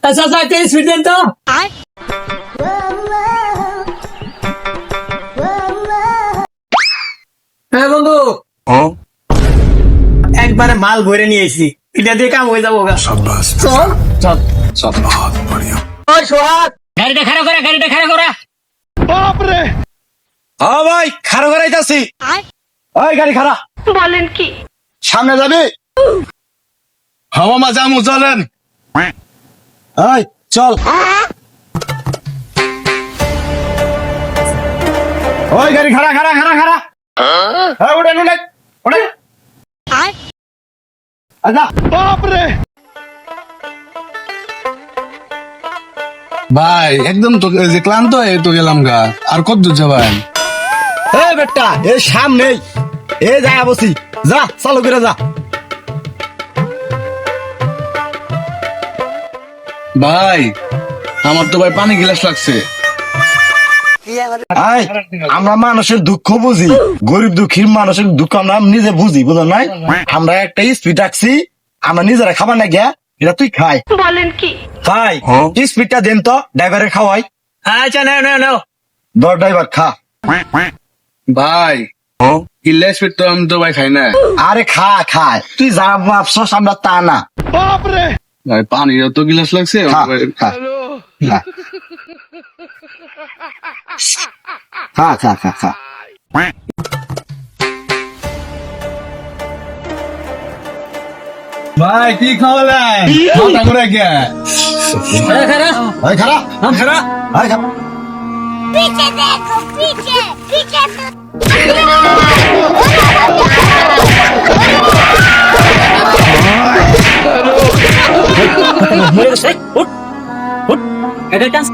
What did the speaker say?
চাচা একটা স্পিড দেন তো। হ্যাঁ বন্ধু, একবারে মাল ভরে নিয়ে এসেছি, এটা দিয়ে কাম হয়ে যাবো গা। চল চল চল। ওই সোহাগ, গাড়িটা খারাপ করা, গাড়িটা খারাপ করা। বাপরে, হ্যাঁ ভাই খারাপ করাইতাছি। ওই গাড়ি খারাপ বলেন কি? সামনে যাবি? হাওয়া মা যামু, চলেন। এই চল। ওই গাড়ি খাড়া খাড়া খাড়া খাড়া। হ্যাঁ উঠেন উঠেন উঠেন। আচ্ছা বাপরে ভাই একদম তো যে ক্লান্ত হয়ে তো গেলাম গা, আর কত দূর যাবেন? এ বেটা এ সামনেই, এ যা বসি, যা চালু করে যা। ভাই আমার তো ভাই পানি গিলাস লাগছে। আয়, আমরা মানুষের দুঃখ বুঝি, গরিব দুঃখীর মানুষের দুঃখ আমরা নিজে বুঝি, বুঝো নাই? আমরা একটা স্পিড রাখছি, আমরা নিজেরা খাবার না গিয়া, এটা তুই খাই। বলেন কি? খাই স্পিডটা দেন তো, ড্রাইভারের খাওয়াই। আচ্ছা নাও নাও নাও। ধর ড্রাইভার খা। ভাই গিলাস পেট তো আমি তো ভাই খাই না। আরে খা খায়, তুই যা ভাবছস আমরা তা না। ভাই পানি তো গিলাস লাগছে। খা, খা, খা, খা, খা, খা। ভাই কি খাওয়ালেন? মাথা ঘুরে গে। খারাপ ওই খারা, খারাপ। ওই খা। पीछे देखो, पीछे पीछे উঠ উঠ, এটা চান্স।